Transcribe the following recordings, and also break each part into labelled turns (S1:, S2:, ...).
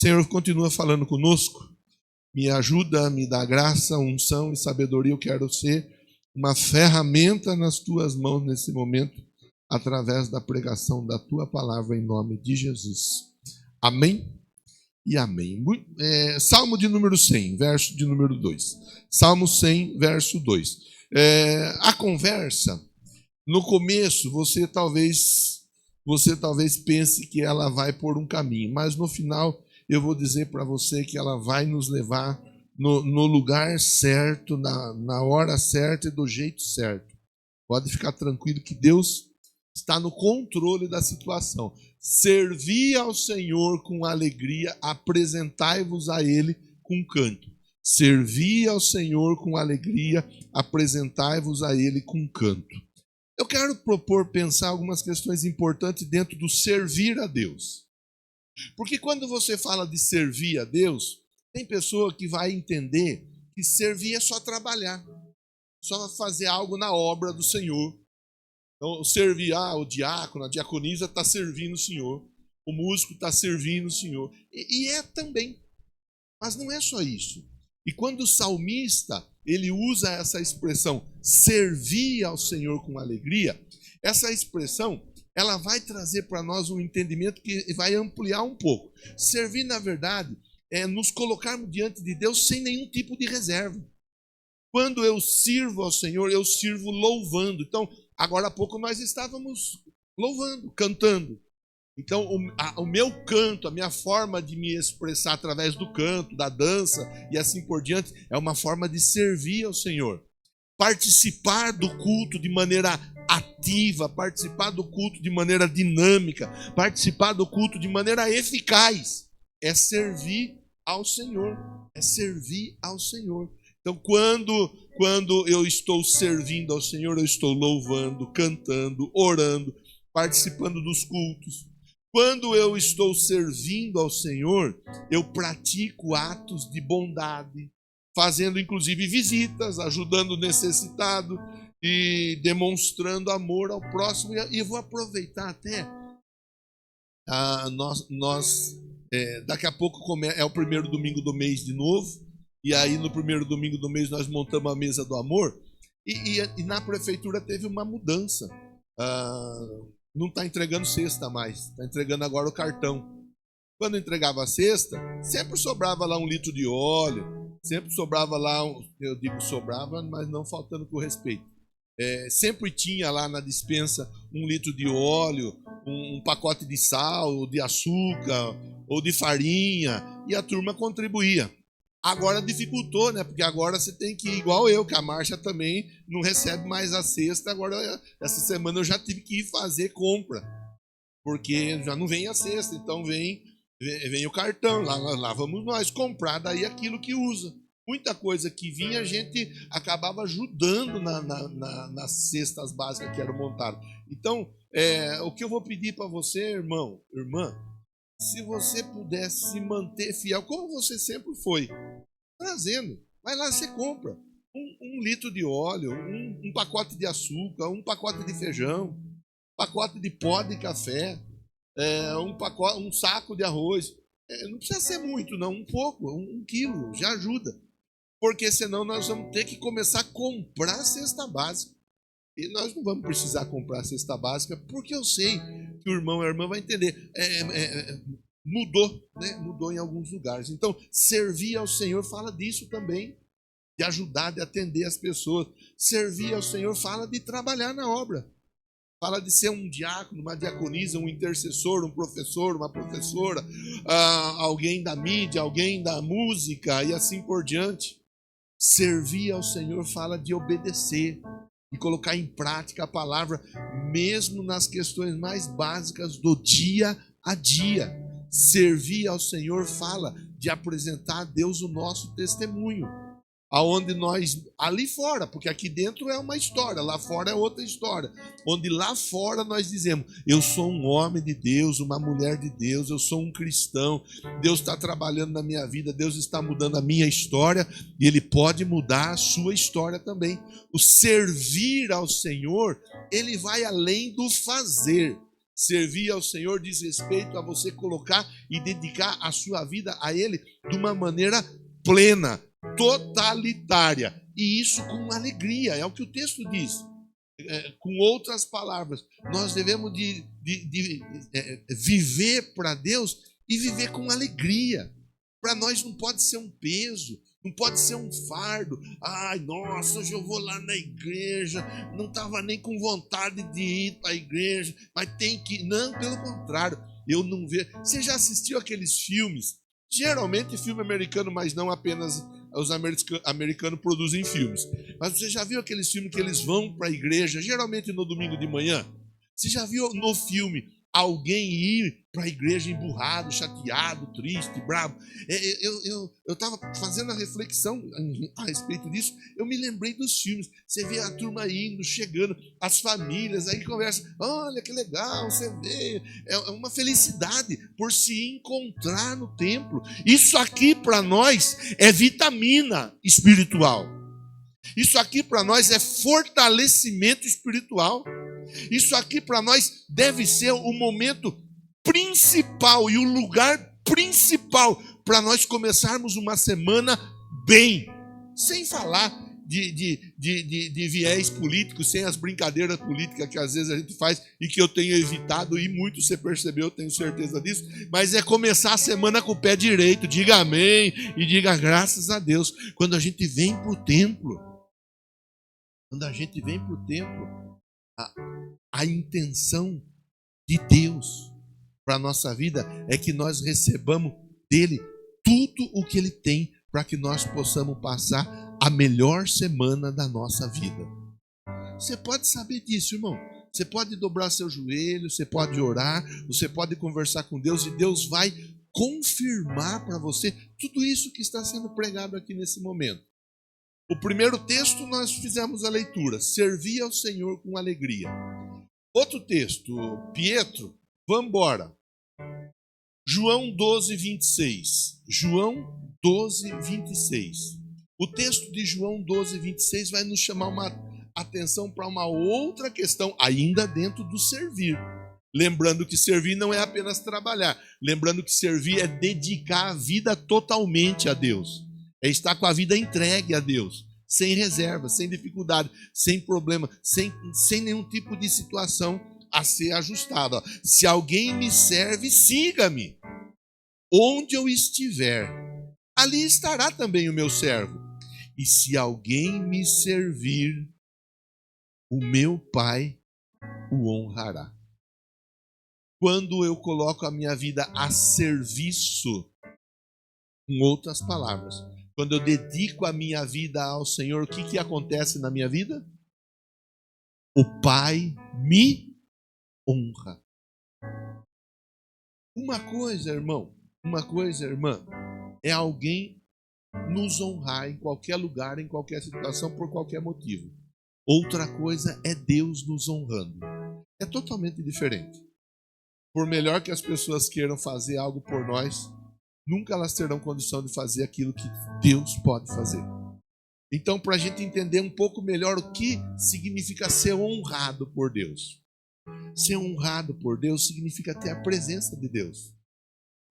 S1: Senhor, continua falando conosco, me ajuda, me dá graça, unção e sabedoria. Eu quero ser uma ferramenta nas tuas mãos nesse momento, através da pregação da tua palavra, em nome de Jesus. Amém e amém. Salmo de número 100, verso de número 2. Salmo 100, verso 2. A conversa, no começo, você talvez pense que ela vai por um caminho, mas no final eu vou dizer para você que ela vai nos levar no lugar certo, na hora certa e do jeito certo. Pode ficar tranquilo que Deus está no controle da situação. Servi ao Senhor com alegria, apresentai-vos a Ele com canto. Servi ao Senhor com alegria, apresentai-vos a Ele com canto. Eu quero pensar algumas questões importantes dentro do servir a Deus. Porque quando você fala de servir a Deus, tem pessoa que vai entender que servir é só trabalhar, só fazer algo na obra do Senhor. Então, servir, o diácono, a diaconisa está servindo o Senhor, o músico está servindo o Senhor. E é também, mas não é só isso. E quando o salmista, ele usa essa expressão, servir ao Senhor com alegria, essa expressão, ela vai trazer para nós um entendimento que vai ampliar um pouco. Servir, na verdade, é nos colocarmos diante de Deus sem nenhum tipo de reserva. Quando eu sirvo ao Senhor, eu sirvo louvando. Então, agora há pouco nós estávamos louvando, cantando. Então, o meu canto, a minha forma de me expressar através do canto, da dança e assim por diante, é uma forma de servir ao Senhor. Participar do culto de maneira ativa, participar do culto de maneira dinâmica, participar do culto de maneira eficaz, é servir ao Senhor, é servir ao Senhor. Então, quando eu estou servindo ao Senhor, eu estou louvando, cantando, orando, participando dos cultos. Quando eu estou servindo ao Senhor, eu pratico atos de bondade, fazendo inclusive visitas, ajudando o necessitado e demonstrando amor ao próximo. E vou aproveitar até, daqui a pouco é o primeiro domingo do mês de novo, e aí no primeiro domingo do mês nós montamos a mesa do amor, e na prefeitura teve uma mudança. Não está entregando cesta mais, está entregando agora o cartão. Quando entregava a cesta, sempre sobrava lá 1 litro de óleo, sempre sobrava lá, eu digo sobrava, mas não faltando com respeito. Sempre tinha lá na despensa 1 litro de óleo, um pacote de sal, ou de açúcar, ou de farinha, e a turma contribuía. Agora dificultou, né? Porque agora você tem que ir igual eu, que a Márcia também não recebe mais a cesta. Agora, essa semana eu já tive que ir fazer compra, porque já não vem a cesta, então vem o cartão, lá vamos nós comprar daí aquilo que usa. Muita coisa que vinha, a gente acabava ajudando nas cestas básicas que eram montadas. Então, o que eu vou pedir para você, irmão, irmã, se você pudesse se manter fiel, como você sempre foi, trazendo, vai lá, você compra 1 litro de óleo, um pacote de açúcar, um pacote de feijão, pacote de pó de café, um saco de arroz. Não precisa ser muito, não, um pouco, 1 quilo, já ajuda. Porque senão nós vamos ter que começar a comprar cesta básica. E nós não vamos precisar comprar cesta básica, porque eu sei que o irmão e a irmã vão entender. Mudou, né? Mudou em alguns lugares. Então, servir ao Senhor fala disso também, de ajudar, de atender as pessoas. Servir ao Senhor fala de trabalhar na obra. Fala de ser um diácono, uma diaconisa, um intercessor, um professor, uma professora, alguém da mídia, alguém da música e assim por diante. Servir ao Senhor fala de obedecer e colocar em prática a palavra, mesmo nas questões mais básicas do dia a dia. Servir ao Senhor fala de apresentar a Deus o nosso testemunho, aonde nós, ali fora, porque aqui dentro é uma história, lá fora é outra história, onde lá fora nós dizemos, eu sou um homem de Deus, uma mulher de Deus, eu sou um cristão, Deus está trabalhando na minha vida, Deus está mudando a minha história, e Ele pode mudar a sua história também. O servir ao Senhor, ele vai além do fazer. Servir ao Senhor diz respeito a você colocar e dedicar a sua vida a Ele de uma maneira plena, totalitária. E isso com alegria, é o que o texto diz. Com outras palavras, nós devemos viver para Deus e viver com alegria. Para nós não pode ser um peso, não pode ser um fardo. Ai, nossa, hoje eu vou lá na igreja, não estava nem com vontade de ir para a igreja, mas tem que ir. Não, pelo contrário, eu não vejo. Você já assistiu aqueles filmes? Geralmente filme americano, mas não apenas os americanos produzem filmes. Mas você já viu aqueles filmes que eles vão para a igreja, geralmente no domingo de manhã? Você já viu no filme alguém ir para a igreja emburrado, chateado, triste, bravo? Eu estava fazendo a reflexão a respeito disso, eu me lembrei dos filmes. Você vê a turma indo, chegando, as famílias, aí conversa, olha que legal, você vê, é uma felicidade por se encontrar no templo. Isso aqui para nós é vitamina espiritual. Isso aqui para nós é fortalecimento espiritual. Isso aqui para nós deve ser o momento principal e o lugar principal para nós começarmos uma semana bem, sem falar de viés políticos, sem as brincadeiras políticas que às vezes a gente faz e que eu tenho evitado, e muito você percebeu, eu tenho certeza disso, mas é começar a semana com o pé direito. Diga amém e diga graças a Deus. Quando a gente vem para o templo, a intenção de Deus para a nossa vida é que nós recebamos dele tudo o que ele tem para que nós possamos passar a melhor semana da nossa vida. Você pode saber disso, irmão. Você pode dobrar seu joelho, você pode orar, você pode conversar com Deus e Deus vai confirmar para você tudo isso que está sendo pregado aqui nesse momento. O primeiro texto nós fizemos a leitura, servir ao Senhor com alegria. Outro texto, Pietro, vamos embora. João 12, 26. João 12, 26. O texto de João 12, 26 vai nos chamar uma atenção para uma outra questão, ainda dentro do servir. Lembrando que servir não é apenas trabalhar. Lembrando que servir é dedicar a vida totalmente a Deus. É estar com a vida entregue a Deus. Sem reserva, sem dificuldade, sem problema, sem nenhum tipo de situação a ser ajustada. Se alguém me serve, siga-me. Onde eu estiver, ali estará também o meu servo. E se alguém me servir, o meu Pai o honrará. Quando eu coloco a minha vida a serviço, com outras palavras, quando eu dedico a minha vida ao Senhor, o que acontece na minha vida? O Pai me honra. Uma coisa, irmão, irmã, é alguém nos honrar em qualquer lugar, em qualquer situação, por qualquer motivo. Outra coisa é Deus nos honrando. É totalmente diferente. Por melhor que as pessoas queiram fazer algo por nós, nunca elas terão condição de fazer aquilo que Deus pode fazer. Então, para a gente entender um pouco melhor o que significa ser honrado por Deus. Ser honrado por Deus significa ter a presença de Deus.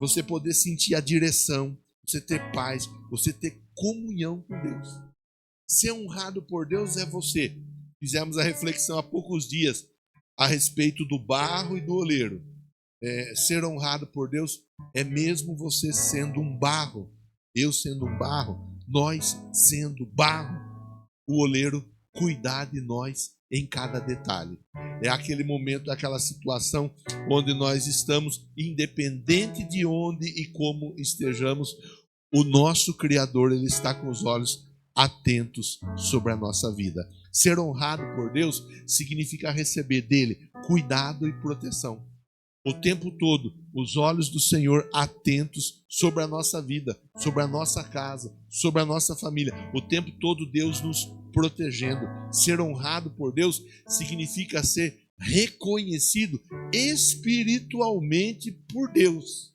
S1: Você poder sentir a direção, você ter paz, você ter comunhão com Deus. Ser honrado por Deus é você. Fizemos a reflexão há poucos dias a respeito do barro e do oleiro. Ser honrado por Deus é mesmo você sendo um barro, eu sendo um barro, nós sendo barro, o oleiro cuidar de nós em cada detalhe. É aquele momento, aquela situação onde nós estamos, independente de onde e como estejamos, o nosso Criador, ele está com os olhos atentos sobre a nossa vida. Ser honrado por Deus significa receber dele cuidado e proteção. O tempo todo, os olhos do Senhor atentos sobre a nossa vida, sobre a nossa casa, sobre a nossa família. O tempo todo Deus nos protegendo. Ser honrado por Deus significa ser reconhecido espiritualmente por Deus.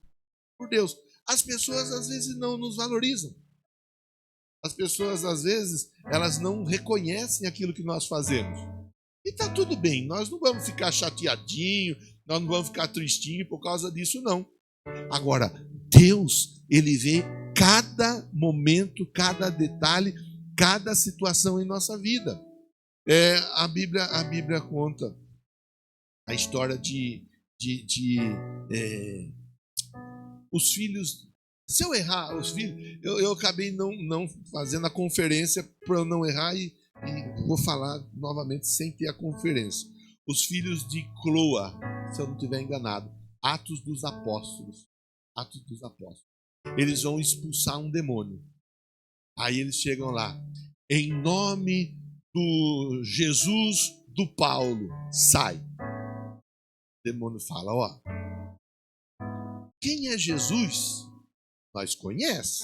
S1: Por Deus. As pessoas às vezes não nos valorizam. As pessoas às vezes, elas não reconhecem aquilo que nós fazemos. E está tudo bem, nós não vamos ficar chateadinhos, Nós não vamos ficar tristinhos por causa disso, não. Agora, Deus, Ele vê cada momento, cada detalhe, cada situação em nossa vida. A Bíblia conta a história de os filhos. Se eu errar, os filhos, eu acabei não fazendo a conferência para eu não errar e vou falar novamente sem ter a conferência. Os filhos de Cloa, se eu não estiver enganado, Atos dos Apóstolos. Atos dos Apóstolos. Eles vão expulsar um demônio. Aí eles chegam lá. Em nome do Jesus do Paulo, sai. O demônio fala, ó. Quem é Jesus? Nós conhece.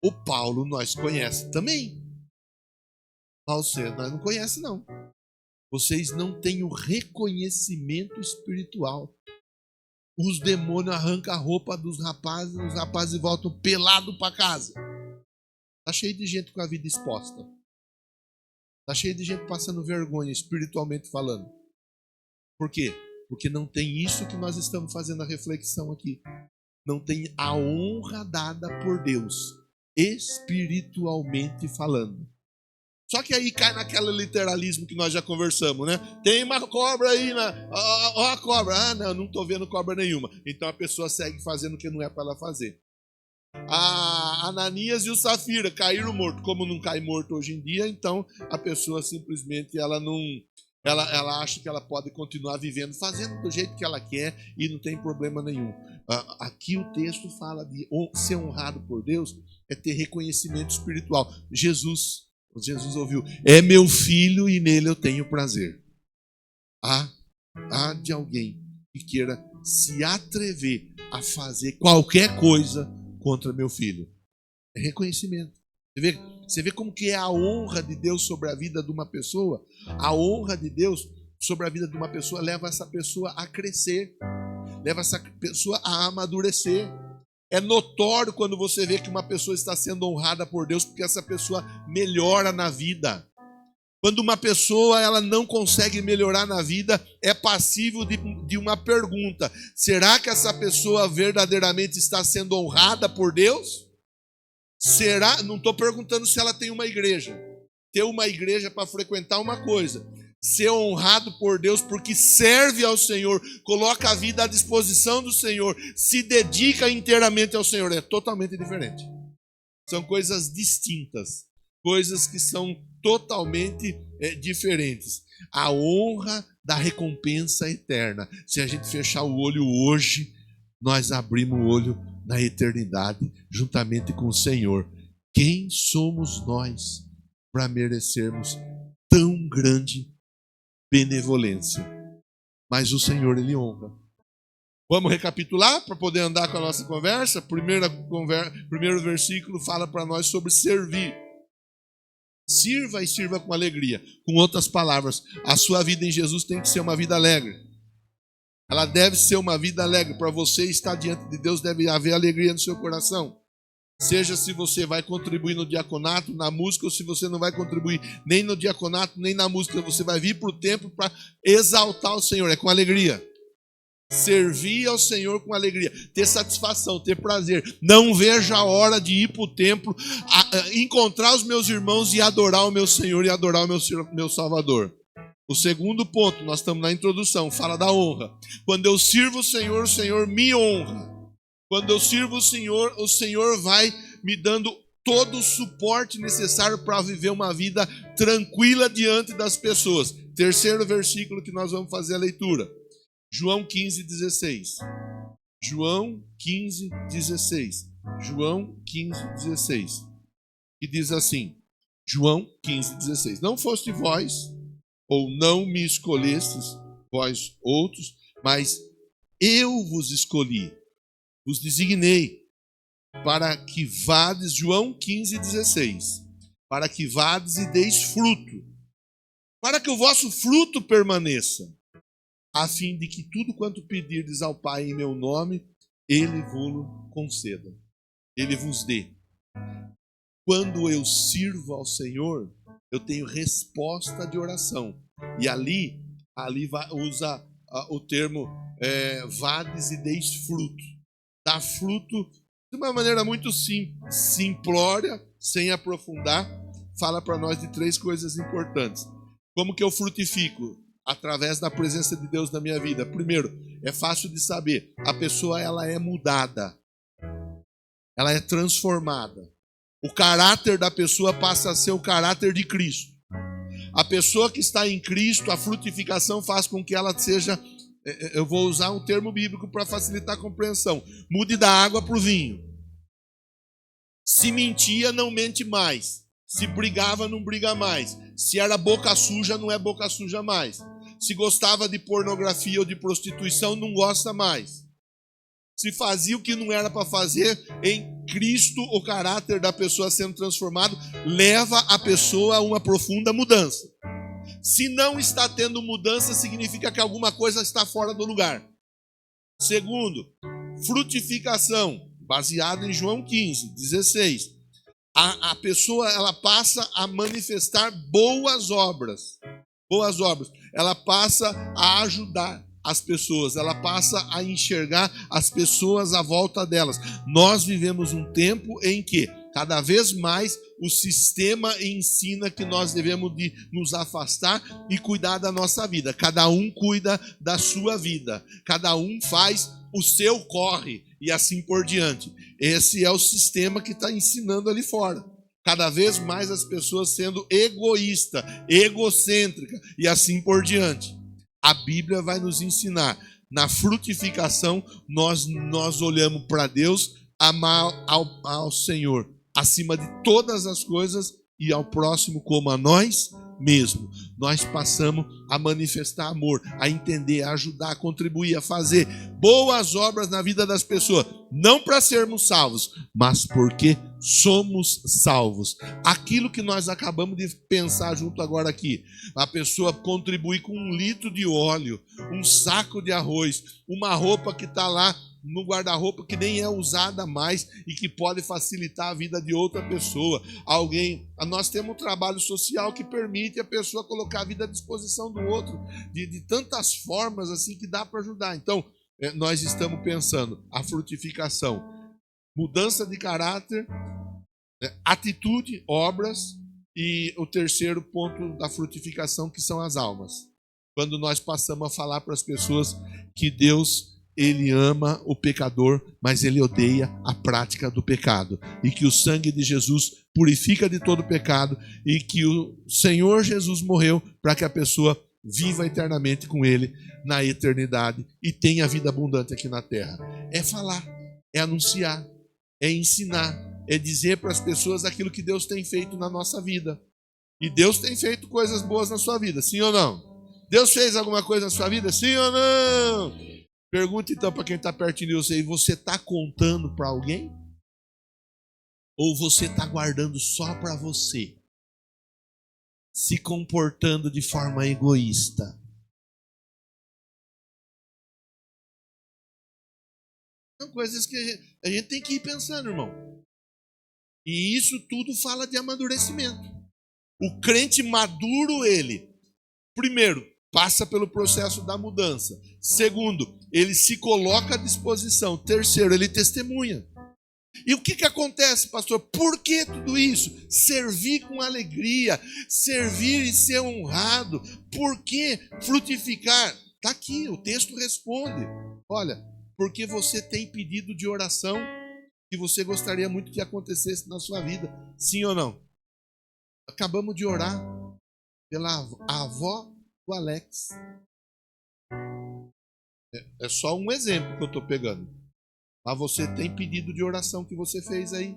S1: O Paulo nós conhece também. Mas você nós não conhece não. Vocês não têm o reconhecimento espiritual. Os demônios arrancam a roupa dos rapazes, os rapazes voltam pelado para casa. Está cheio de gente com a vida exposta. Está cheio de gente passando vergonha, espiritualmente falando. Por quê? Porque não tem isso que nós estamos fazendo a reflexão aqui. Não tem a honra dada por Deus, espiritualmente falando. Só que aí cai naquele literalismo que nós já conversamos, né? Tem uma cobra aí, ó a cobra. Ah, não estou vendo cobra nenhuma. Então a pessoa segue fazendo o que não é para ela fazer. A Ananias e o Safira caíram mortos. Como não cai morto hoje em dia, então a pessoa simplesmente ela acha que ela pode continuar vivendo, fazendo do jeito que ela quer e não tem problema nenhum. Aqui o texto fala de ser honrado por Deus é ter reconhecimento espiritual. Jesus ouviu, é meu filho e nele eu tenho prazer. Há de alguém que queira se atrever a fazer qualquer coisa contra meu filho. É reconhecimento. Você vê como que é a honra de Deus sobre a vida de uma pessoa? A honra de Deus sobre a vida de uma pessoa leva essa pessoa a crescer, leva essa pessoa a amadurecer. É notório quando você vê que uma pessoa está sendo honrada por Deus, porque essa pessoa melhora na vida. Quando uma pessoa ela não consegue melhorar na vida, é passível de uma pergunta: será que essa pessoa verdadeiramente está sendo honrada por Deus? Será? Não estou perguntando se ela tem uma igreja. Ter uma igreja para frequentar uma coisa. Ser honrado por Deus porque serve ao Senhor, coloca a vida à disposição do Senhor, se dedica inteiramente ao Senhor. É totalmente diferente. São coisas distintas. Coisas que são totalmente diferentes. A honra da recompensa eterna. Se a gente fechar o olho hoje, nós abrimos o olho na eternidade, juntamente com o Senhor. Quem somos nós para merecermos tão grande benevolência? Mas o Senhor, Ele honra. Vamos recapitular para poder andar com a nossa conversa? Primeiro versículo fala para nós sobre servir. Sirva e sirva com alegria. Com outras palavras, a sua vida em Jesus tem que ser uma vida alegre. Ela deve ser uma vida alegre. Para você estar diante de Deus, deve haver alegria no seu coração. Seja se você vai contribuir no diaconato, na música, ou se você não vai contribuir nem no diaconato, nem na música. Você vai vir para o templo para exaltar o Senhor. É com alegria. Servir ao Senhor com alegria. Ter satisfação, ter prazer. Não vejo a hora de ir para o templo, encontrar os meus irmãos e adorar o meu Senhor e adorar o meu Salvador. O segundo ponto, nós estamos na introdução, fala da honra. Quando eu sirvo o Senhor me honra. Quando eu sirvo o Senhor vai me dando todo o suporte necessário para viver uma vida tranquila diante das pessoas. Terceiro versículo que nós vamos fazer a leitura. João 15:16. João 15:16. João 15:16. E diz assim, João 15:16. Não foste vós, ou não me escolhestes, vós outros, mas eu vos escolhi, vos designei, para que vades, João 15:16, para que vades e deis fruto, para que o vosso fruto permaneça, a fim de que tudo quanto pedirdes ao Pai em meu nome, Ele vos conceda, Ele vos dê. Quando eu sirvo ao Senhor, eu tenho resposta de oração. E ali usa o termo vades e deis fruto. Dá fruto de uma maneira muito simplória, sem aprofundar, fala para nós de 3 coisas importantes. Como que eu frutifico? Através da presença de Deus na minha vida. Primeiro, é fácil de saber, a pessoa ela é mudada, ela é transformada. O caráter da pessoa passa a ser o caráter de Cristo. A pessoa que está em Cristo, a frutificação faz com que ela seja, eu vou usar um termo bíblico para facilitar a compreensão, mude da água para o vinho. Se mentia, não mente mais. Se brigava, não briga mais. Se era boca suja, não é boca suja mais. Se gostava de pornografia ou de prostituição, não gosta mais. Se fazia o que não era para fazer, em Cristo, o caráter da pessoa sendo transformado leva a pessoa a uma profunda mudança. Se não está tendo mudança, significa que alguma coisa está fora do lugar. Segundo, frutificação, baseado em João 15, 16. A pessoa ela passa a manifestar boas obras. Boas obras. Ela passa a ajudar as pessoas. Ela passa a enxergar as pessoas à volta delas. Nós vivemos um tempo em que cada vez mais o sistema ensina que nós devemos de nos afastar e cuidar da nossa vida. Cada um cuida da sua vida. Cada um faz o seu corre e assim por diante. Esse é o sistema que está ensinando ali fora. Cada vez mais as pessoas sendo egoísta, egocêntrica e assim por diante. A Bíblia vai nos ensinar. Na frutificação, nós olhamos para Deus, amar ao Senhor acima de todas as coisas e ao próximo como a nós mesmos. Nós passamos a manifestar amor, a entender, a ajudar, a contribuir, a fazer boas obras na vida das pessoas. Não para sermos salvos, mas porque somos salvos. Aquilo que nós acabamos de pensar junto agora aqui. A pessoa contribui com 1 litro de óleo, um saco de arroz, uma roupa que está lá no guarda-roupa que nem é usada mais e que pode facilitar a vida de outra pessoa. Nós temos um trabalho social que permite a pessoa colocar a vida à disposição do outro de tantas formas assim que dá para ajudar. Então, nós estamos pensando a frutificação, mudança de caráter, atitude, obras e o terceiro ponto da frutificação que são as almas. Quando nós passamos a falar para as pessoas que Deus Ele ama o pecador, mas Ele odeia a prática do pecado. E que o sangue de Jesus purifica de todo pecado. E que o Senhor Jesus morreu para que a pessoa viva eternamente com Ele na eternidade e tenha vida abundante aqui na terra. É falar, é anunciar, é ensinar, é dizer para as pessoas aquilo que Deus tem feito na nossa vida. E Deus tem feito coisas boas na sua vida, sim ou não? Deus fez alguma coisa na sua vida, sim ou não? Pergunta então para quem está pertinho de você, você está contando para alguém? Ou você está guardando só para você? Se comportando de forma egoísta? São coisas que a gente tem que ir pensando, irmão. E isso tudo fala de amadurecimento. O crente maduro, ele, primeiro, passa pelo processo da mudança. Segundo, ele se coloca à disposição. Terceiro, ele testemunha. E o que acontece, pastor? Por que tudo isso? Servir com alegria, servir e ser honrado. Por que frutificar? Está aqui, o texto responde. Olha, porque você tem pedido de oração que você gostaria muito que acontecesse na sua vida. Sim ou não? Acabamos de orar pela avó do Alex. É só um exemplo que eu estou pegando. Mas você tem pedido de oração que você fez aí.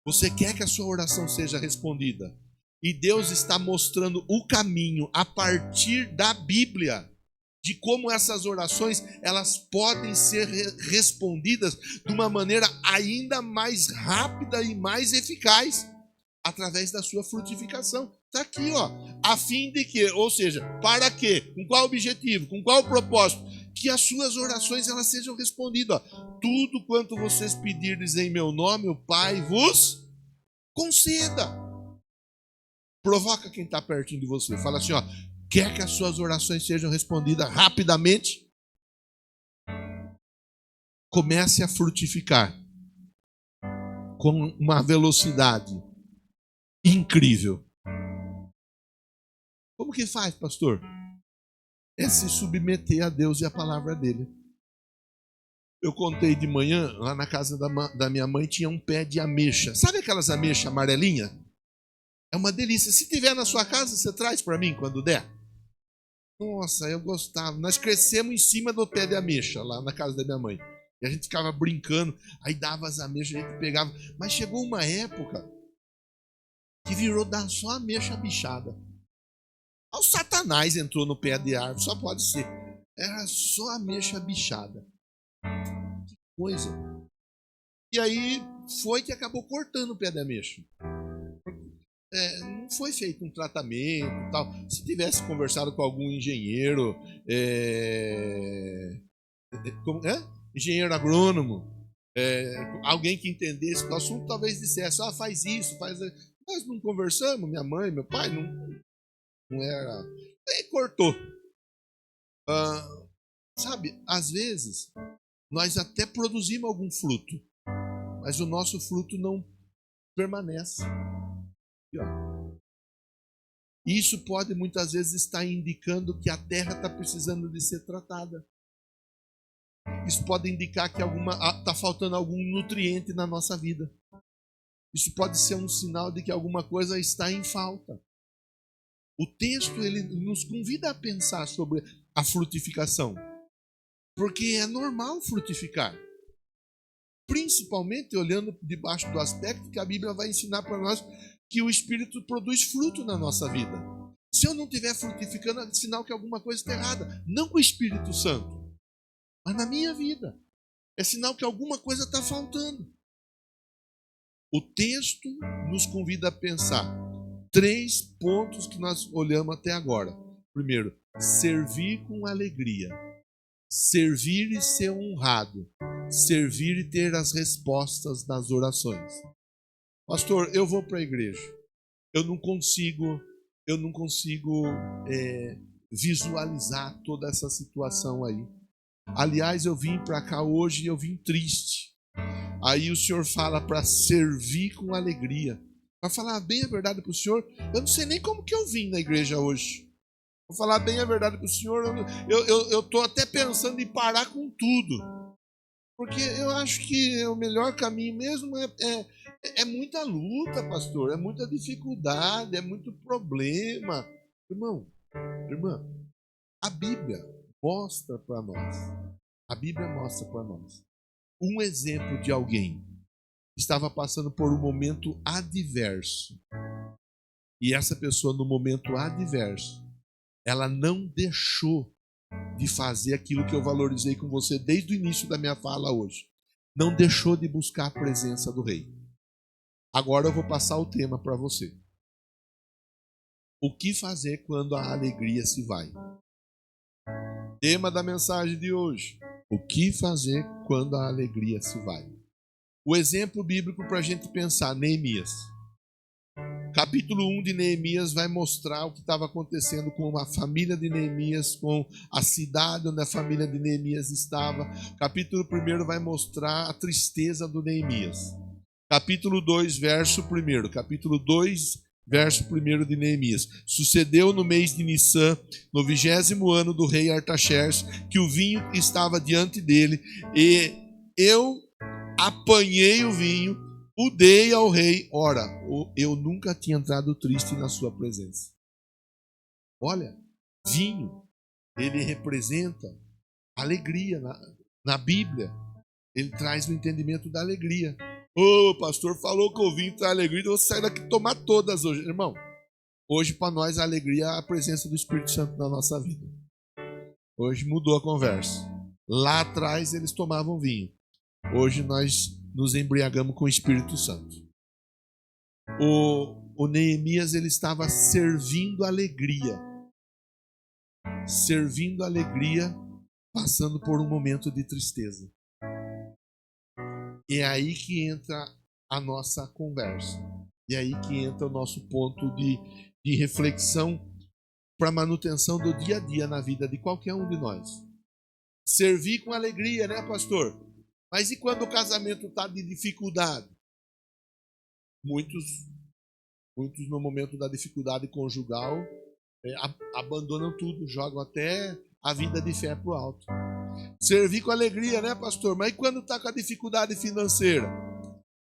S1: Você quer que a sua oração seja respondida. E Deus está mostrando o caminho a partir da Bíblia de como essas orações elas podem ser respondidas de uma maneira ainda mais rápida e mais eficaz através da sua frutificação. Está aqui, ó, a fim de que, ou seja, para quê? Com qual objetivo? Com qual propósito? Que as suas orações elas sejam respondidas. Ó. Tudo quanto vocês pedirdes em meu nome, o Pai vos conceda. Provoca quem está pertinho de você. Fala assim, ó, Quer que as suas orações sejam respondidas rapidamente? Comece a frutificar com uma velocidade incrível. Como que faz, pastor? É se submeter a Deus e a palavra dele. Eu contei de manhã, lá na casa da minha mãe, tinha um pé de ameixa. Sabe aquelas ameixas amarelinhas? É uma delícia. Se tiver na sua casa, você traz para mim quando der. Nossa, eu gostava. Nós crescemos em cima do pé de ameixa, lá na casa da minha mãe. E a gente ficava brincando, aí dava as ameixas, a gente pegava. Mas chegou uma época que virou dar só ameixa bichada. O Satanás entrou no pé de árvore, só pode ser. Era só ameixa bichada. Que coisa. E aí foi que acabou cortando o pé de ameixa. Não foi feito um tratamento e tal. Se tivesse conversado com algum engenheiro, engenheiro agrônomo, alguém que entendesse do assunto, talvez dissesse, faz isso, faz. Nós não conversamos, minha mãe, meu pai, não era. Aí cortou. Sabe, às vezes, nós até produzimos algum fruto, mas o nosso fruto não permanece. Isso pode muitas vezes estar indicando que a terra está precisando de ser tratada. Isso pode indicar que está faltando algum nutriente na nossa vida. Isso pode ser um sinal de que alguma coisa está em falta. O texto ele nos convida a pensar sobre a frutificação, porque é normal frutificar. Principalmente olhando debaixo do aspecto que a Bíblia vai ensinar para nós que o Espírito produz fruto na nossa vida. Se eu não estiver frutificando, é sinal que alguma coisa está errada. Não com o Espírito Santo, mas na minha vida. É sinal que alguma coisa está faltando. O texto nos convida a pensar 3 pontos que nós olhamos até agora. Primeiro, servir com alegria. Servir e ser honrado. Servir e ter as respostas das orações. Pastor, eu vou para a igreja. Eu não consigo visualizar toda essa situação aí. Aliás, eu vim para cá hoje e eu vim triste. Aí o senhor fala para servir com alegria. Para falar bem a verdade para o senhor, eu não sei nem como que eu vim na igreja hoje. Vou falar bem a verdade para o senhor, eu estou até pensando em parar com tudo. Porque eu acho que o melhor caminho mesmo é muita luta, pastor, é muita dificuldade, é muito problema. Irmão, irmã, a Bíblia mostra para nós, um exemplo de alguém que estava passando por um momento adverso. E essa pessoa, no momento adverso, ela não deixou de fazer aquilo que eu valorizei com você desde o início da minha fala hoje. Não deixou de buscar a presença do rei. Agora eu vou passar o tema para você. O que fazer quando a alegria se vai? Tema da mensagem de hoje. O que fazer quando a alegria se vai? O exemplo bíblico para a gente pensar, Neemias. Capítulo 1 de Neemias vai mostrar o que estava acontecendo com a família de Neemias, com a cidade onde a família de Neemias estava. Capítulo 1 vai mostrar a tristeza do Neemias. Capítulo 2, verso 1. Capítulo 2, verso 1 de Neemias. Sucedeu no mês de Nissan, no 20º ano do rei Artaxerxes, que o vinho estava diante dele, e eu apanhei o vinho, o dei ao rei. Ora, eu nunca tinha entrado triste na sua presença. Olha, vinho, ele representa alegria. Na Bíblia, ele traz o entendimento da alegria. O pastor falou que o vinho traz alegria, eu vou sair daqui e tomar todas hoje. Irmão, hoje para nós a alegria é a presença do Espírito Santo na nossa vida. Hoje mudou a conversa. Lá atrás eles tomavam vinho. Hoje nós nos embriagamos com o Espírito Santo. O Neemias, ele estava servindo alegria. Servindo alegria, passando por um momento de tristeza. É aí que entra a nossa conversa. É aí que entra o nosso ponto de reflexão para a manutenção do dia a dia na vida de qualquer um de nós. Servir com alegria, né, pastor? Mas e quando o casamento está de dificuldade? Muitos no momento da dificuldade conjugal, abandonam tudo, jogam até a vida de fé para o alto. Servir com alegria, né, pastor? Mas e quando está com a dificuldade financeira?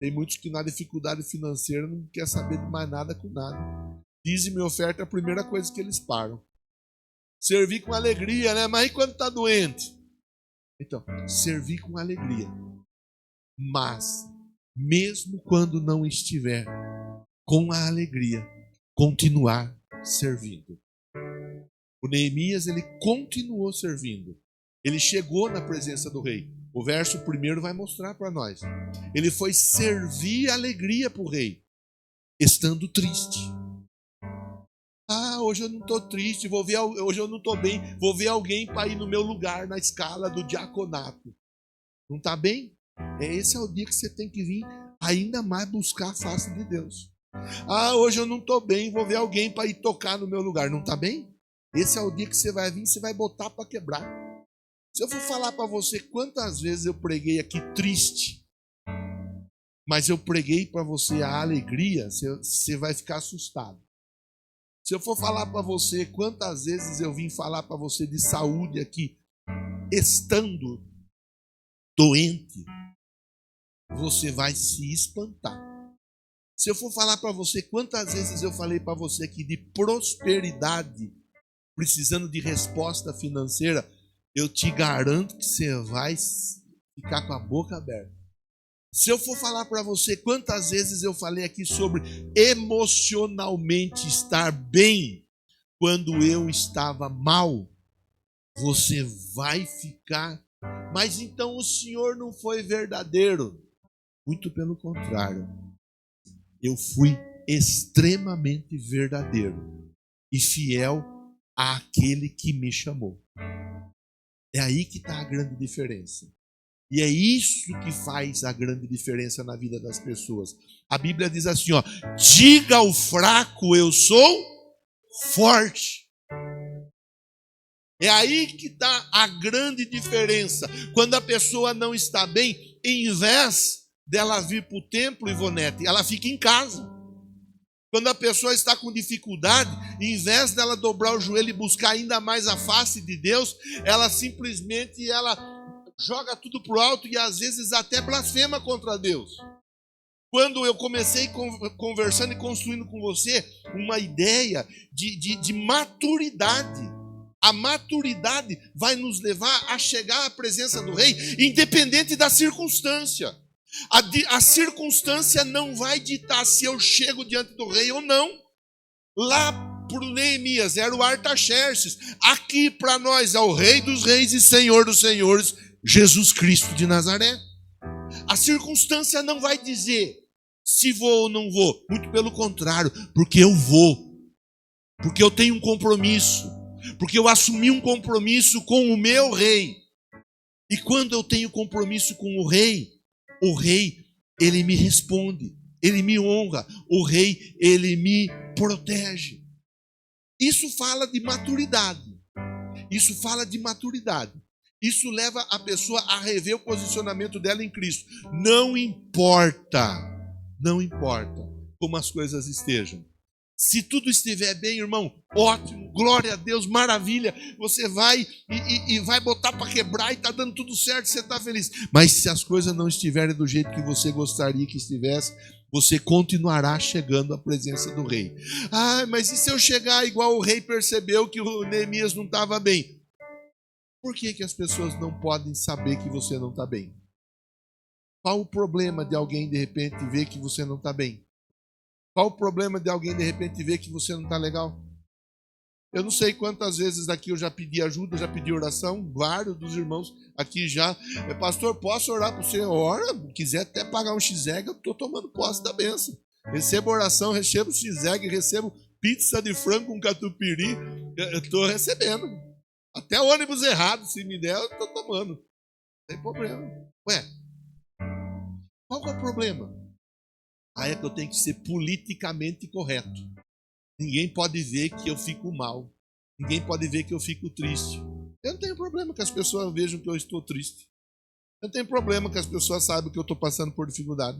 S1: Tem muitos que na dificuldade financeira não quer saber de mais nada com nada. Dízimo e oferta é a primeira coisa que eles param. Servir com alegria, né? Mas e quando está doente? Então, servir com alegria. Mas, mesmo quando não estiver com a alegria, continuar servindo. O Neemias, ele continuou servindo. Ele chegou na presença do rei. O verso primeiro vai mostrar para nós. Ele foi servir alegria para o rei, estando triste. Hoje eu não estou triste, hoje eu não estou bem, vou ver alguém para ir no meu lugar na escala do diaconato. Não está bem? Esse é o dia que você tem que vir ainda mais buscar a face de Deus. Hoje eu não estou bem, vou ver alguém para ir tocar no meu lugar. Não está bem? Esse é o dia que você vai vir, você vai botar para quebrar. Se eu for falar para você quantas vezes eu preguei aqui triste, mas eu preguei para você a alegria, você vai ficar assustado. Se eu for falar para você quantas vezes eu vim falar para você de saúde aqui, estando doente, você vai se espantar. Se eu for falar para você quantas vezes eu falei para você aqui de prosperidade, precisando de resposta financeira, eu te garanto que você vai ficar com a boca aberta. Se eu for falar para você quantas vezes eu falei aqui sobre emocionalmente estar bem quando eu estava mal, você vai ficar. Mas então o Senhor não foi verdadeiro. Muito pelo contrário. Eu fui extremamente verdadeiro e fiel àquele que me chamou. É aí que está a grande diferença. E é isso que faz a grande diferença na vida das pessoas. A Bíblia diz assim, diga ao fraco, eu sou forte. É aí que está a grande diferença. Quando a pessoa não está bem, em vez dela vir para o templo, Ivonete, ela fica em casa. Quando a pessoa está com dificuldade, em vez dela dobrar o joelho e buscar ainda mais a face de Deus, ela simplesmente joga tudo para o alto e às vezes até blasfema contra Deus. Quando eu comecei conversando e construindo com você uma ideia de maturidade, a maturidade vai nos levar a chegar à presença do rei, independente da circunstância. A circunstância não vai ditar se eu chego diante do rei ou não. Lá para o Neemias era o Artaxerxes. Aqui para nós é o Rei dos Reis e Senhor dos Senhores, Jesus Cristo de Nazaré. A circunstância não vai dizer se vou ou não vou. Muito pelo contrário, porque eu vou. Porque eu tenho um compromisso. Porque eu assumi um compromisso com o meu rei. E quando eu tenho compromisso com o rei, ele me responde, ele me honra, o rei, ele me protege. Isso fala de maturidade. Isso fala de maturidade. Isso leva a pessoa a rever o posicionamento dela em Cristo. Não importa como as coisas estejam. Se tudo estiver bem, irmão, ótimo, glória a Deus, maravilha. Você vai e vai botar para quebrar e está dando tudo certo, você está feliz. Mas se as coisas não estiverem do jeito que você gostaria que estivesse, você continuará chegando à presença do rei. Mas e se eu chegar igual o rei percebeu que o Neemias não estava bem? Por que as pessoas não podem saber que você não está bem? Qual o problema de alguém de repente ver que você não está bem? Qual o problema de alguém de repente ver que você não está legal? Eu não sei quantas vezes aqui eu já pedi ajuda, já pedi oração, vários dos irmãos aqui já. Pastor, posso orar por você? Ora, quiser até pagar um X-Egg, eu estou tomando posse da bênção. Recebo oração, recebo X-Egg, recebo pizza de frango com catupiry, eu estou recebendo. Até ônibus errado, se me der, eu estou tomando. Não tem problema. Qual que é o problema? É que eu tenho que ser politicamente correto. Ninguém pode ver que eu fico mal. Ninguém pode ver que eu fico triste. Eu não tenho problema que as pessoas vejam que eu estou triste. Eu não tenho problema que as pessoas saibam que eu estou passando por dificuldade.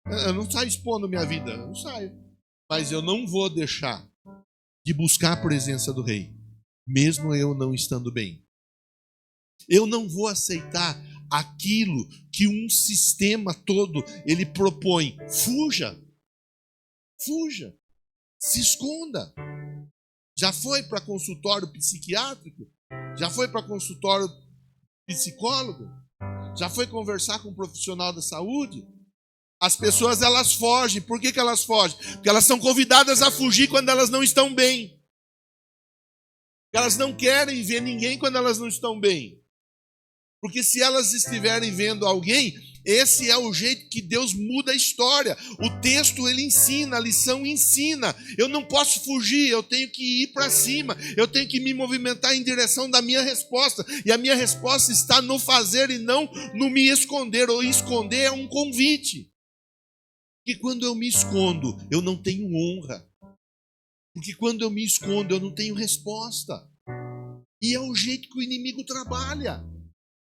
S1: Eu não saio expondo minha vida, eu não saio. Mas eu não vou deixar de buscar a presença do Rei, mesmo eu não estando bem. Eu não vou aceitar aquilo que um sistema todo ele propõe. Fuja. Fuja. Se esconda. Já foi para consultório psiquiátrico? Já foi para consultório psicólogo? Já foi conversar com um profissional da saúde? As pessoas, elas fogem. Por que elas fogem? Porque elas são convidadas a fugir quando elas não estão bem. Elas não querem ver ninguém quando elas não estão bem. Porque se elas estiverem vendo alguém, esse é o jeito que Deus muda a história. O texto, ele ensina, a lição ensina. Eu não posso fugir, eu tenho que ir para cima. Eu tenho que me movimentar em direção da minha resposta. E a minha resposta está no fazer e não no me esconder. Ou esconder é um convite. Porque quando eu me escondo, eu não tenho honra. Porque quando eu me escondo, eu não tenho resposta. E é o jeito que o inimigo trabalha.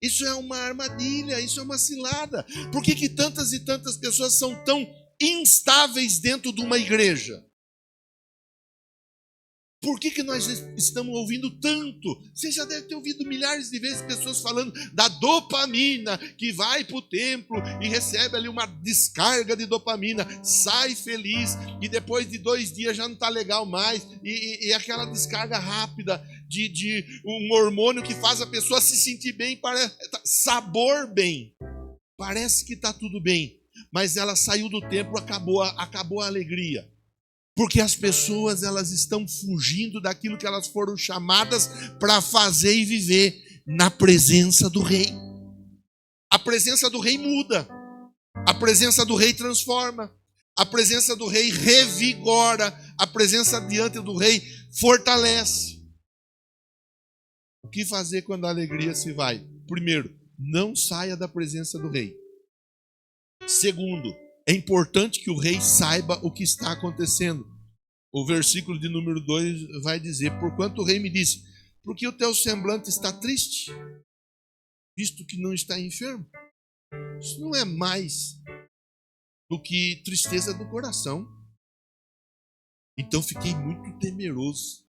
S1: Isso é uma armadilha, isso é uma cilada. Por que tantas e tantas pessoas são tão instáveis dentro de uma igreja? Por que nós estamos ouvindo tanto? Você já deve ter ouvido milhares de vezes pessoas falando da dopamina, que vai para o templo e recebe ali uma descarga de dopamina, sai feliz e depois de 2 dias já não está legal mais. E aquela descarga rápida de um hormônio que faz a pessoa se sentir bem, sabor bem. Parece que está tudo bem, mas ela saiu do templo, acabou a alegria. Porque as pessoas, elas estão fugindo daquilo que elas foram chamadas para fazer e viver na presença do Rei. A presença do Rei muda. A presença do Rei transforma. A presença do Rei revigora. A presença diante do Rei fortalece. O que fazer quando a alegria se vai? Primeiro, não saia da presença do Rei. Segundo, é importante que o Rei saiba o que está acontecendo. O versículo de número 2 vai dizer: porquanto o Rei me disse, porque o teu semblante está triste, visto que não está enfermo. Isso não é mais do que tristeza do coração. Então fiquei muito temeroso.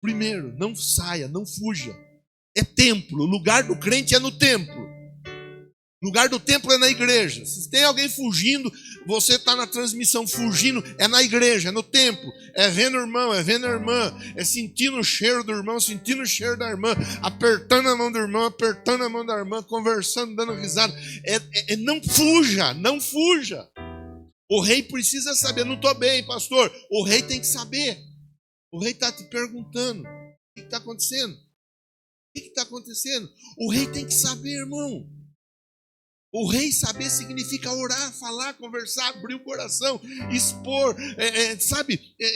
S1: Primeiro, não saia, não fuja. É templo, o lugar do crente é no templo. O lugar do templo é na igreja. Se tem alguém fugindo, você está na transmissão fugindo, é na igreja, é no templo. É vendo o irmão, é vendo a irmã, é sentindo o cheiro do irmão, sentindo o cheiro da irmã, apertando a mão do irmão, apertando a mão da irmã, conversando, dando risada. Não fuja, não fuja. O rei precisa saber. Não estou bem, pastor. O rei tem que saber. O rei está te perguntando: o que está acontecendo? O que está acontecendo? O rei tem que saber, irmão. O rei saber significa orar, falar, conversar, abrir o coração, expor,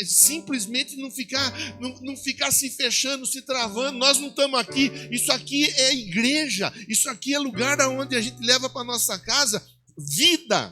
S1: simplesmente não ficar se fechando, se travando. Nós não estamos aqui, isso aqui é igreja, isso aqui é lugar onde a gente leva para nossa casa vida.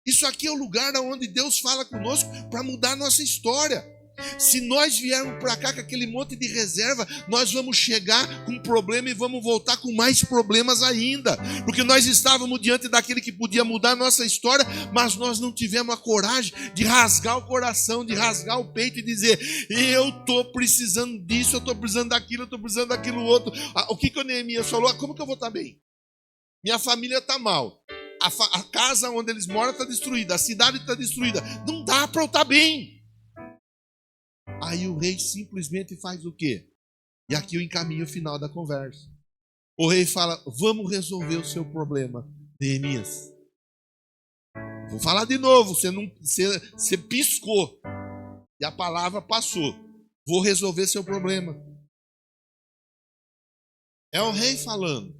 S1: Isso aqui é o lugar onde Deus fala conosco para mudar a nossa história. Se nós viermos para cá com aquele monte de reserva, nós vamos chegar com problema e vamos voltar com mais problemas ainda. Porque nós estávamos diante daquele que podia mudar a nossa história, mas nós não tivemos a coragem de rasgar o coração, de rasgar o peito e dizer: eu estou precisando disso, eu estou precisando daquilo, eu estou precisando daquilo outro. O que o Neemias falou? Como que eu vou estar bem? Minha família está mal. A casa onde eles moram está destruída, a cidade está destruída. Não dá para eu estar bem. Aí o rei simplesmente faz o quê? E aqui eu encaminho o final da conversa. O rei fala: vamos resolver o seu problema, Neemias. Vou falar de novo, você piscou e a palavra passou. Vou resolver seu problema. É o rei falando.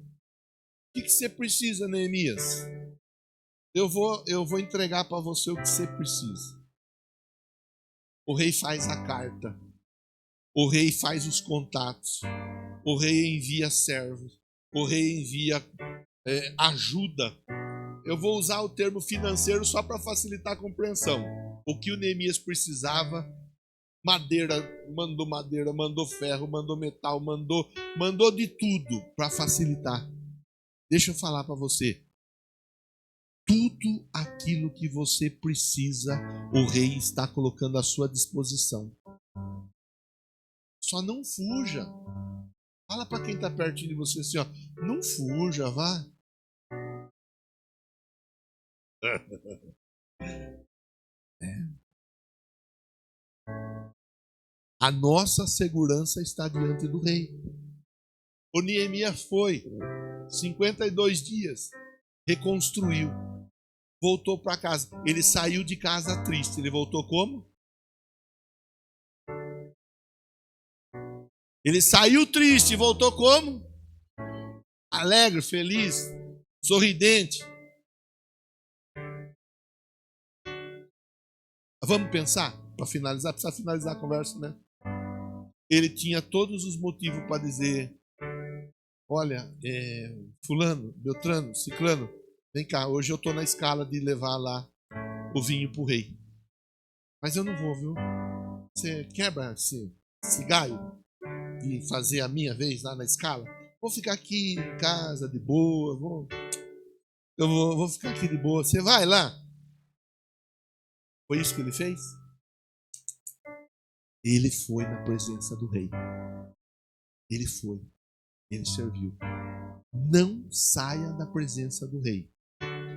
S1: O que você precisa, Neemias? Eu vou entregar para você o que você precisa. O rei faz a carta. O rei faz os contatos. O rei envia servos. O rei envia ajuda. Eu vou usar o termo financeiro só para facilitar a compreensão. O que o Neemias precisava, madeira, mandou ferro, mandou metal, mandou de tudo para facilitar. Deixa eu falar para você. Tudo aquilo que você precisa, o rei está colocando à sua disposição. Só não fuja. Fala para quem está pertinho de você assim, ó, não fuja, vá. A nossa segurança está diante do rei. O Neemias foi 52 dias, reconstruiu, voltou para casa. Ele saiu de casa triste. Ele voltou como? Ele saiu triste e voltou como? Alegre, feliz, sorridente. Vamos pensar? Para finalizar, precisa finalizar a conversa, né? Ele tinha todos os motivos para dizer: olha, fulano, beltrano, ciclano, vem cá, hoje eu estou na escala de levar lá o vinho para o rei. Mas eu não vou, viu? Você quebra esse galho e fazer a minha vez lá na escala? Vou ficar aqui em casa de boa, vou ficar aqui de boa. Você vai lá? Foi isso que ele fez? Ele foi na presença do rei. Ele foi. Ele serviu. Não saia da presença do rei.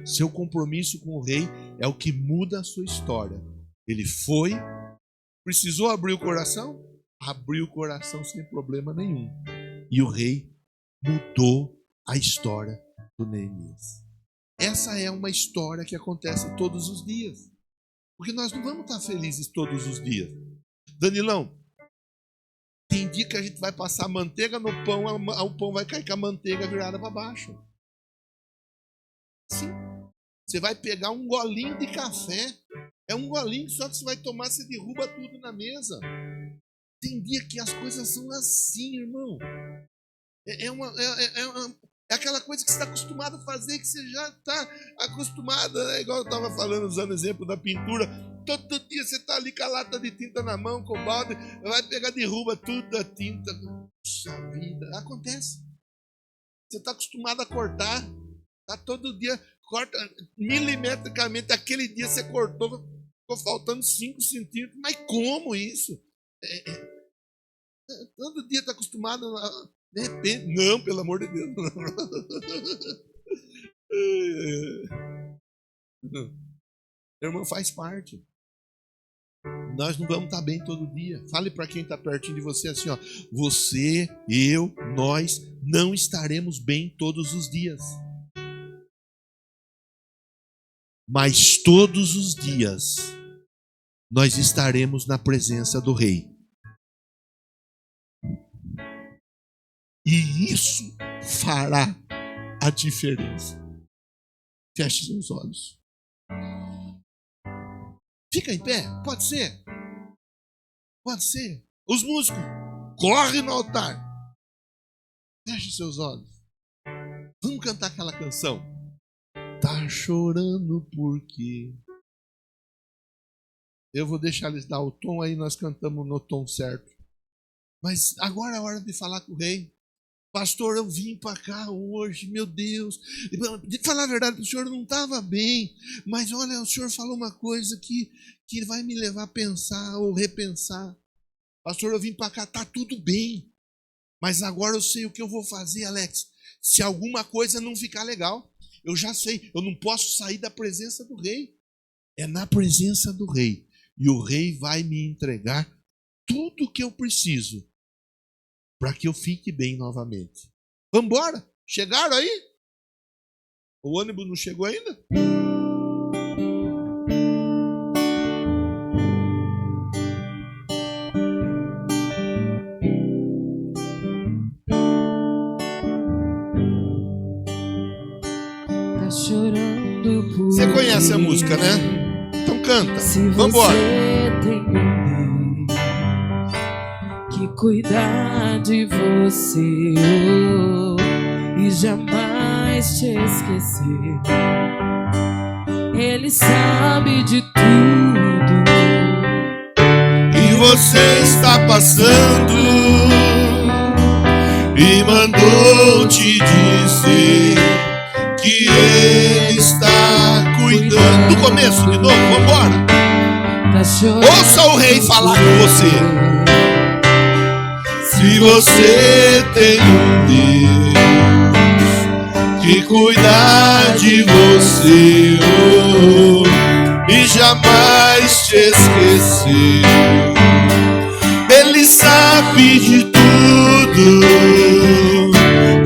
S1: Seu compromisso com o rei é o que muda a sua história. Ele foi, precisou abrir o coração? Abriu o coração sem problema nenhum. E o rei mudou a história do Neemias. Essa é uma história que acontece todos os dias. Porque nós não vamos estar felizes todos os dias. Danilão, tem dia que a gente vai passar manteiga no pão, o pão vai cair com a manteiga virada para baixo. Sim. Você vai pegar um golinho de café, é um golinho só que você vai tomar, você derruba tudo na mesa. Tem dia que as coisas são assim, irmão. É aquela coisa que você está acostumado a fazer, que você já está acostumado, né? Igual eu estava falando, usando o exemplo da pintura. Todo dia você está ali com a lata de tinta na mão, com o balde, vai pegar, derruba tudo a tinta. Puxa vida, acontece. Você está acostumado a cortar, tá? Todo dia corta milimetricamente. Aquele dia você cortou, ficou faltando 5 centímetros. Mas como isso? Todo dia está acostumado a... De repente, não, pelo amor de Deus. Irmão, faz parte. Nós não vamos estar bem todo dia. Fale para quem está pertinho de você assim, ó. Você, eu, nós não estaremos bem todos os dias. Mas todos os dias nós estaremos na presença do Rei. E isso fará a diferença. Feche seus olhos. Fica em pé, pode ser. Pode ser. Os músicos, corre no altar. Feche seus olhos. Vamos cantar aquela canção. Tá chorando porque... Eu vou deixar eles dar o tom, aí nós cantamos no tom certo. Mas agora é a hora de falar com o Rei. Pastor, eu vim para cá hoje, meu Deus. De falar a verdade, o senhor não estava bem. Mas olha, o senhor falou uma coisa que vai me levar a pensar ou repensar. Pastor, eu vim para cá, está tudo bem. Mas agora eu sei o que eu vou fazer, Alex. Se alguma coisa não ficar legal, eu já sei. Eu não posso sair da presença do Rei. É na presença do Rei. E o Rei vai me entregar tudo o que eu preciso para que eu fique bem novamente. Vamos embora? Chegaram aí? O ônibus não chegou ainda?
S2: Tá chorando por...
S1: Você conhece a música, né? Então canta. Vamos embora.
S2: Que cuidar de você e jamais te esquecer. Ele sabe de tudo
S1: e você está passando e mandou te dizer que Ele está cuidando. Do começo, de novo, vambora. Ouça o rei falar com você. Se você tem um Deus que cuidar de você, e jamais te esqueceu, Ele sabe de tudo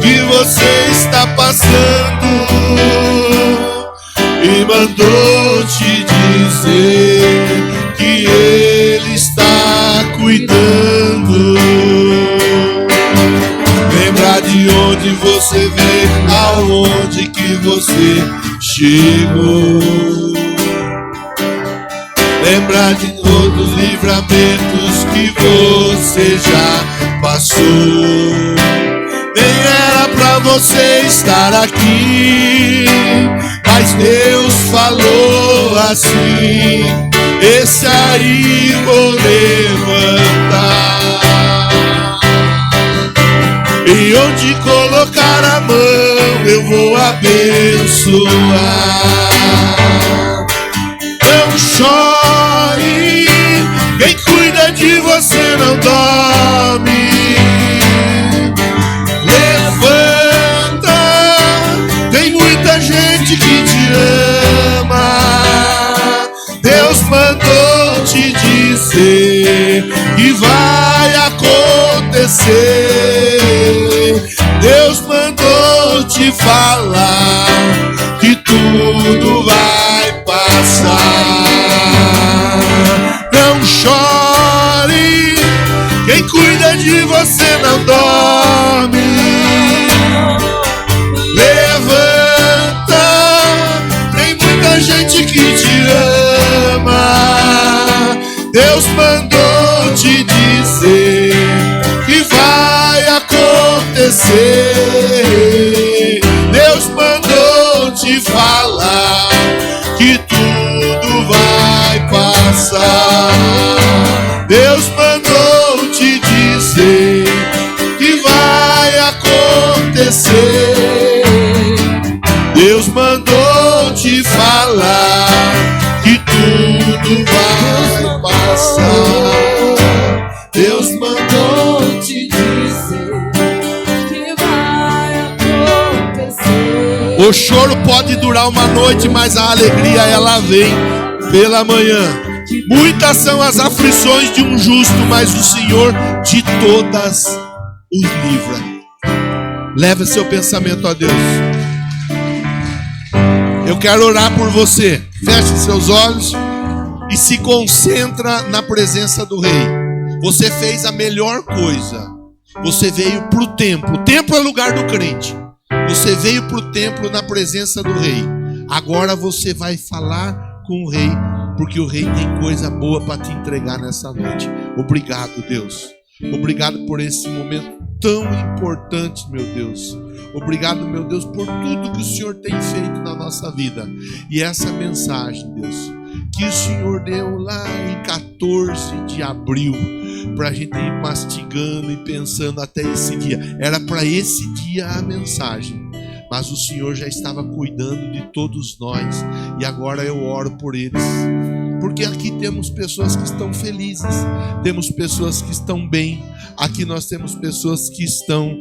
S1: que você está passando e mandou te dizer que Ele está cuidando. Lembra de onde você veio, aonde que você chegou. Lembra de todos os livramentos que você já passou. Nem era pra você estar aqui, mas Deus falou assim: esse aí vou levantar. E onde colocar a mão eu vou abençoar. Não chore, quem cuida de você não dorme. Levanta, tem muita gente que te ama. Deus mandou te dizer que vai acontecer. Deus mandou te falar que tudo vai passar. Não chore, quem cuida de você não dorme. Levanta, tem muita gente que te ama. Deus mandou te dizer que vai acontecer. Deus mandou te falar que tudo vai passar. Deus mandou te dizer que vai acontecer. Deus mandou te falar que tudo vai passar. Deus mandou te dizer que vai acontecer. O choro pode durar uma noite, mas a alegria ela vem pela manhã. Muitas são as aflições de um justo, mas o Senhor de todas os livra. Leve seu pensamento a Deus. Eu quero orar por você. Feche seus olhos e se concentra na presença do Rei. Você fez a melhor coisa. Você veio para o templo. O templo é lugar do crente. Você veio para o templo na presença do Rei. Agora você vai falar com o Rei, porque o Rei tem coisa boa para te entregar nessa noite. Obrigado, Deus. Obrigado por esse momento tão importante, meu Deus. Obrigado, meu Deus, por tudo que o Senhor tem feito na nossa vida. E essa mensagem, Deus, que o Senhor deu lá em 14 de abril, para a gente ir mastigando e pensando até esse dia. Era para esse dia a mensagem, mas o Senhor já estava cuidando de todos nós. E agora eu oro por eles, porque aqui temos pessoas que estão felizes, temos pessoas que estão bem. Aqui nós temos pessoas que estão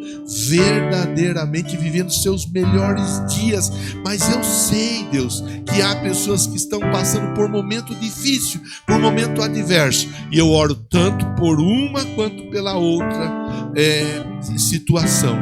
S1: verdadeiramente vivendo seus melhores dias. Mas eu sei, Deus, que há pessoas que estão passando por momento difícil, por momento adverso. E eu oro tanto por uma quanto pela outra situação,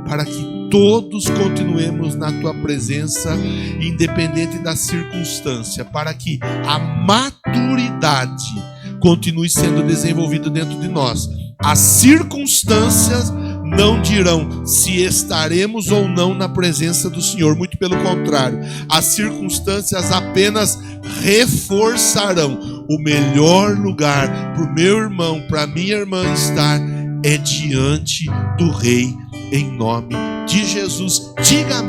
S1: para que todos continuemos na tua presença, independente da circunstância, para que a maturidade continue sendo desenvolvida dentro de nós. As circunstâncias não dirão se estaremos ou não na presença do Senhor, muito pelo contrário, as circunstâncias apenas reforçarão. O melhor lugar para o meu irmão, para a minha irmã estar é diante do Rei, em nome de Jesus. Diga amém.